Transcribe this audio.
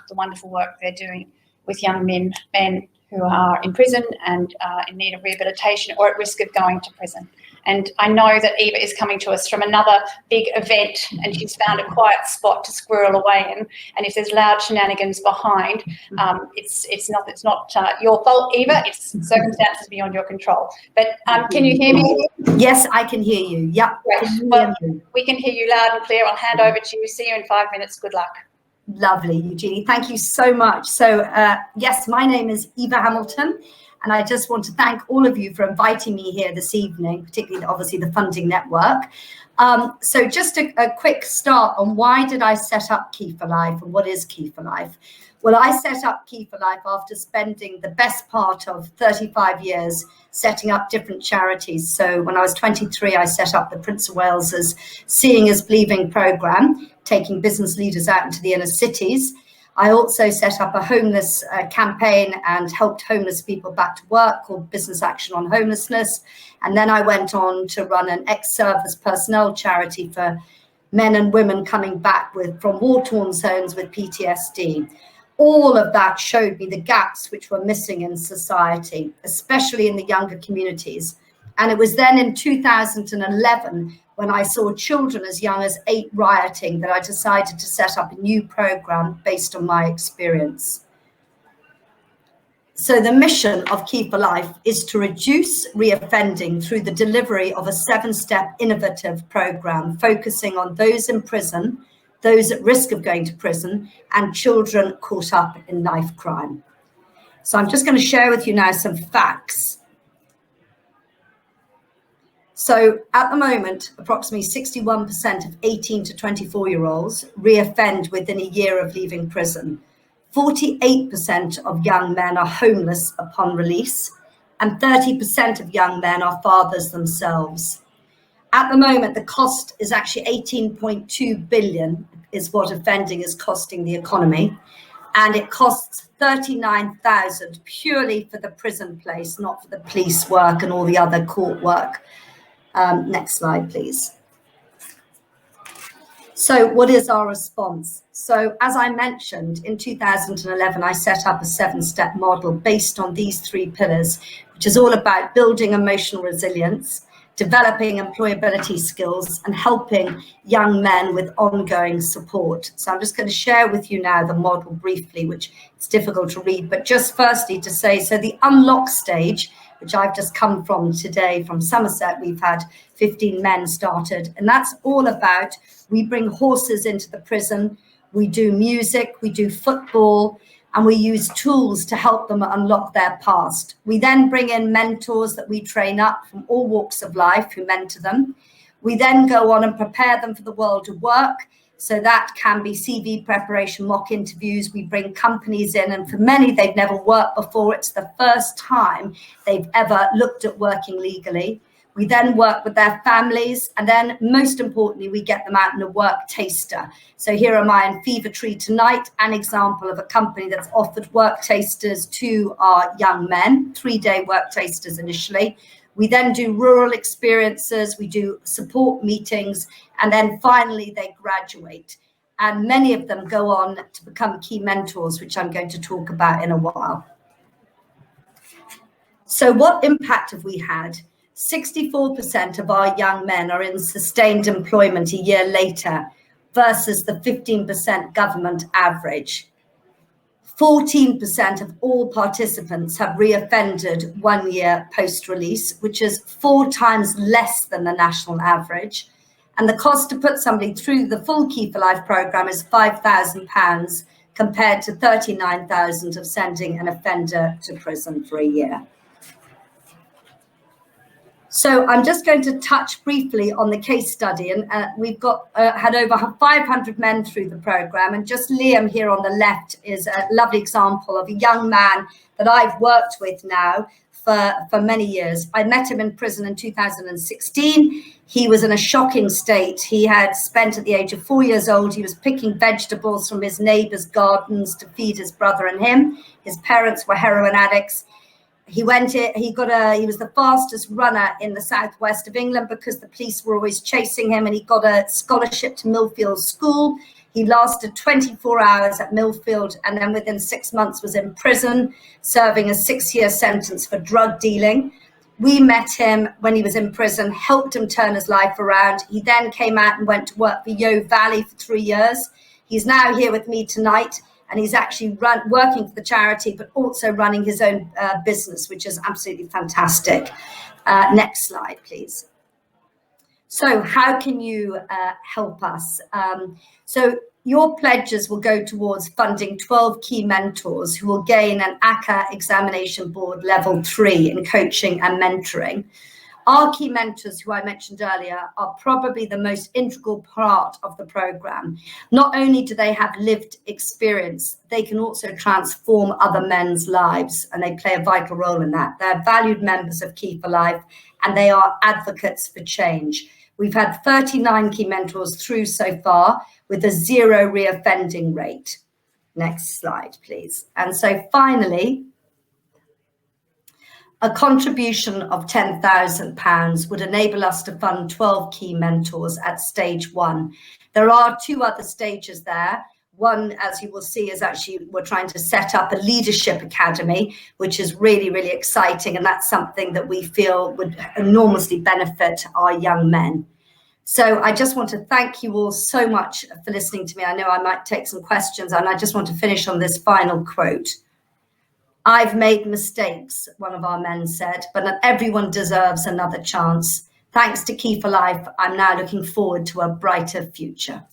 the wonderful work they're doing with young men who are in prison and in need of rehabilitation or at risk of going to prison. And I know that Eva is coming to us from another big event, and she's found a quiet spot to squirrel away in. And if there's loud shenanigans behind, it's not your fault, Eva. It's circumstances beyond your control. But can you hear me? Yes, I can hear you. Yep. Great. Well, we can hear you loud and clear. I'll hand over to you. See you in 5 minutes. Good luck. Lovely, Eugenie. Thank you so much. So, yes, my name is Eva Hamilton, and I just want to thank all of you for inviting me here this evening, particularly, obviously, the Funding Network. So just a quick start on why did I set up Key4Life and what is Key4Life? Well, I set up Key4Life after spending the best part of 35 years setting up different charities. So when I was 23, I set up the Prince of Wales's Seeing is Believing programme, taking business leaders out into the inner cities. I also set up a homeless campaign and helped homeless people back to work called Business Action on Homelessness. And then I went on to run an ex-service personnel charity for men and women coming back from war-torn zones with PTSD. All of that showed me the gaps which were missing in society, especially in the younger communities. And it was then in 2011 when I saw children as young as 8 rioting that I decided to set up a new program based on my experience. So the mission of Key4Life is to reduce reoffending through the delivery of a 7-step innovative program focusing on those in prison, those at risk of going to prison, and children caught up in knife crime. So I'm just going to share with you now some facts. So at the moment, approximately 61% of 18 to 24-year-olds reoffend within a year of leaving prison. 48% of young men are homeless upon release, and 30% of young men are fathers themselves. At the moment, the cost is actually 18.2 billion is what offending is costing the economy. And it costs 39,000 purely for the prison place, not for the police work and all the other court work. Next slide, please. So what is our response? So as I mentioned, in 2011, I set up a 7-step model based on these 3 pillars, which is all about building emotional resilience, developing employability skills, and helping young men with ongoing support. So I'm just going to share with you now the model briefly, which it's difficult to read, but just firstly to say, so the unlock stage, which I've just come from today from Somerset, we've had 15 men started, and that's all about, we bring horses into the prison, we do music, we do football, and we use tools to help them unlock their past. We then bring in mentors that we train up from all walks of life who mentor them. We then go on and prepare them for the world of work. So that can be CV preparation, mock interviews. We bring companies in, and for many, they've never worked before. It's the first time they've ever looked at working legally. We then work with their families, and then most importantly, we get them out in a work taster. So here am I in Fever Tree tonight, an example of a company that's offered work tasters to our young men, 3-day work tasters initially. We then do rural experiences, we do support meetings, and then finally they graduate. And many of them go on to become key mentors, which I'm going to talk about in a while. So what impact have we had? 64% of our young men are in sustained employment a year later versus the 15% government average. 14% of all participants have reoffended 1 year post-release, which is 4 times less than the national average. And the cost to put somebody through the full Key4Life programme is £5,000 compared to £39,000 of sending an offender to prison for a year. So I'm just going to touch briefly on the case study, and we've got had over 500 men through the programme, and just Liam here on the left is a lovely example of a young man that I've worked with now for many years. I met him in prison in 2016. He was in a shocking state. He had spent at the age of 4 years old, he was picking vegetables from his neighbours' gardens to feed his brother and him. His parents were heroin addicts. He was the fastest runner in the southwest of England because the police were always chasing him, and he got a scholarship to Millfield School. He lasted 24 hours at Millfield and then within 6 months was in prison, serving a 6-year sentence for drug dealing. We met him when he was in prison, helped him turn his life around. He then came out and went to work for Yo Valley for 3 years. He's now here with me tonight, and he's actually working for the charity, but also running his own business, which is absolutely fantastic. Next slide, please. So how can you help us? So your pledges will go towards funding 12 key mentors who will gain an ACCA examination board level 3 in coaching and mentoring. Our key mentors, who I mentioned earlier, are probably the most integral part of the program. Not only do they have lived experience, they can also transform other men's lives, and they play a vital role in that. They're valued members of Key4Life, and they are advocates for change. We've had 39 key mentors through so far with a 0 reoffending rate. Next slide, please. And so finally, a contribution of £10,000 would enable us to fund 12 key mentors at stage 1. There are 2 other stages there. One, as you will see, is actually we're trying to set up a leadership academy, which is really, really exciting. And that's something that we feel would enormously benefit our young men. So I just want to thank you all so much for listening to me. I know I might take some questions, and I just want to finish on this final quote. "I've made mistakes," one of our men said, "but not everyone deserves another chance. Thanks to Key4Life, I'm now looking forward to a brighter future."